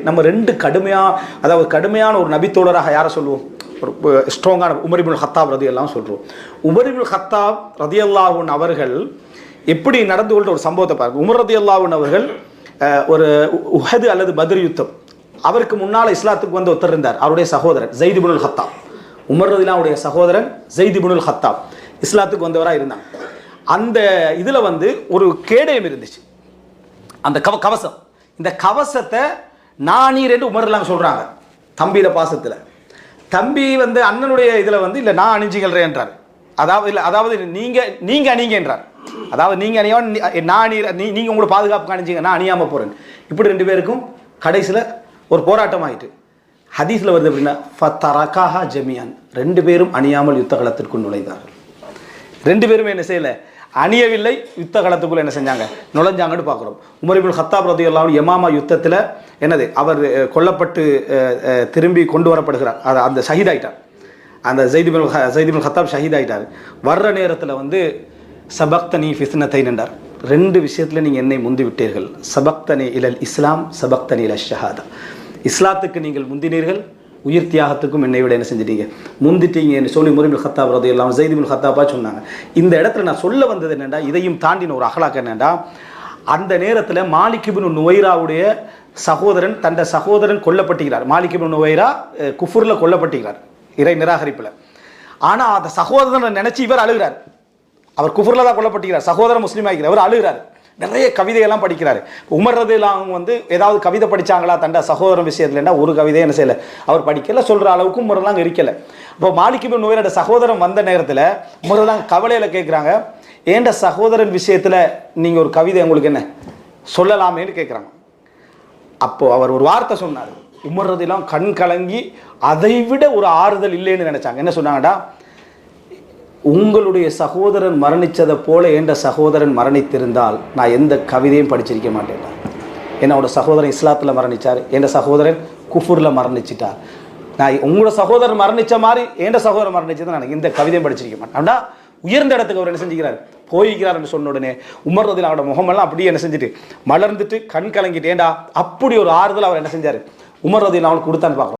நம்ம ரெண்டு கடுமையான ஒரு நபித்தோழராக யாரை சொல்லுவோம்? ஒரு ஸ்ட்ராங்கான உமர் இப்னுல் ஹத்தாப் ரலியல்லாஹு சொல்கிறோம். உமர் இப்னுல் ஹத்தாப் ரலியல்லாஹு அவர்கள் எப்படி நடந்து கொள்ற ஒரு சம்பவத்தை பாருங்க. உமர் ரலியல்லாஹு அவர்கள் ஒரு உஹது அல்லது பத்ர் யுத்தம், அவருக்கு முன்னால் இஸ்லாத்துக்கு வந்து ஒருத்தர் இருந்தார், அவருடைய சகோதரன் ஸைத் இப்னுல் ஹத்தாப். உமர் ரலியல்லாஹுடைய சகோதரன் ஸைத் இப்னுல் ஹத்தாப் இஸ்லாத்துக்கு வந்தவராக இருந்தாங்க. அந்த இதில் வந்து ஒரு கேடயம் இருந்துச்சு, அந்த கவசம். இந்த கவசத்தை நானீர் என்று உமர்லாம் சொல்கிறாங்க தம்பியில பாசத்தில். தம்பி வந்து அண்ணனுடைய இதில் வந்து இல்லை நான் அணிஞ்சிக்கிறேன் என்றார். அதாவது நீங்கள் அணிங்க என்றார். அதாவது நீங்கள் அணியாமல் நீங்கள் உங்களை பாதுகாப்புக்கு அணிஞ்சிங்க, நான் அணியாமல் போகிறேன். இப்படி ரெண்டு பேருக்கும் கடைசியில் ஒரு போராட்டம் ஆகிட்டு ஹதீஸில் வருது அப்படின்னா ஃபத்தரகாஹா ஜமியான், ரெண்டு பேரும் அணியாமல் யுத்த களத்திற்குள் நுழைந்தார்கள். ரெண்டு பேரும் என்ன செய்யலை, அணியவில்லை, யுத்த களத்துக்குள்ள என்ன செஞ்சாங்க, நுழைஞ்சாங்கன்னு பார்க்குறோம். உமர் இப்னுல் ஹத்தாப் ரலியல்லாஹு அன்ஹு யமாமா யுத்தத்தில் என்னது அவர் கொல்லப்பட்டு திரும்பி கொண்டு வரப்படுகிறார். அந்த ஷஹீதாயிட்டார். அந்த ஸைத் இப்னுல் ஹத்தாப் ஷஹீதாயிட்டார். வர்ற நேரத்தில் வந்து சபக்தனி ஃபித்னத்தை நின்றார். ரெண்டு விஷயத்தில் நீங்கள் என்னை முந்தி விட்டீர்கள். சபக்தனி இலல் இஸ்லாம், சபக்தனி இல ஷஹாதா. இஸ்லாத்துக்கு நீங்கள் முந்தினீர்கள், உயிர் தியாகத்துக்கும் என்னை விட என்ன செஞ்சிட்டீங்க, முந்திட்டீங்க என்று சொல்லி உமர் இப்னுல் ஹத்தாப் ரலியல்லாஹு அன்ஹு ஸைத் இப்னுல் ஹத்தாப்பா சொன்னாங்க. இந்த இடத்துல நான் சொல்ல வந்தது என்னென்னா, இதையும் தாண்டின ஒரு அகலாக் என்னென்னா, அந்த நேரத்தில் மாலிக் இப்னு நுவைராவுடைய சகோதரன், தந்த சகோதரன் கொல்லப்பட்டுகிறார். மாலிக் இப்னு நுவைரா குஃபுரில் கொல்லப்பட்டுகிறார், இறை நிராகரிப்பில். ஆனால் அந்த சகோதரனை நினச்சி இவர் அழுகிறார். அவர் குஃபுரில் தான் கொல்லப்பட்டுகிறார், சகோதரன் முஸ்லீம் ஆகிறார், அவர் அழுகிறார். நிறைய கவிதையெல்லாம் படிக்கிறார். உமர் ரலியல்லாஹு வந்து ஏதாவது கவிதை படித்தாங்களா தண்ட சகோதரன் விஷயத்துலன்னா ஒரு கவிதையை என்ன செய்யலை, அவர் படிக்கல, சொல்கிற அளவுக்கு உமரெல்லாம் இருக்கலை. இப்போ மாலிக் இப்னு நுவைரோட சகோதரன் வந்த நேரத்தில் உமரெல்லாம் கவலையில் கேட்குறாங்க, ஏண்ட சகோதரன் விஷயத்தில் நீங்கள் ஒரு கவிதை உங்களுக்கு என்ன சொல்லலாமேன்னு கேட்குறாங்க. அப்போது அவர் ஒரு வார்த்தை சொன்னார். உமர் ரலியல்லாஹு கண் கலங்கி அதை விட ஒரு ஆறுதல் இல்லைன்னு நினச்சாங்க. என்ன சொன்னாங்கடா, உங்களுடைய சகோதரன் மரணித்ததை போல என்ற சகோதரன் மரணித்திருந்தால் நான் எந்த கவிதையும் படிச்சிருக்க மாட்டேன். என்னோட சகோதரன் இஸ்லாத்தில் மரணித்தார், என் சகோதரன் குஃபுரில் மரணிச்சிட்டார். நான் உங்களோட சகோதரன் மரணித்த மாதிரி என் சகோதரன் மரணிச்சதை நான் இந்த கவிதையும் படிச்சிருக்க மாட்டேன். அப்படின்னா உயர்ந்த இடத்துக்கு அவர் என்ன செஞ்சுக்கிறார், போய்கிறார் என்று சொன்ன உடனே உமர் ரலியல்லாஹு அன்ஹு முகமெல்லாம் அப்படியே என்ன செஞ்சுட்டு மலர்ந்துட்டு கண் கலங்கிட்டு, ஏண்டா அப்படி ஒரு ஆறுதல் அவர் என்ன செஞ்சார், உமர் ரலியல்லாஹு அன்ஹு கொடுத்தான்னு பார்க்குறோம்.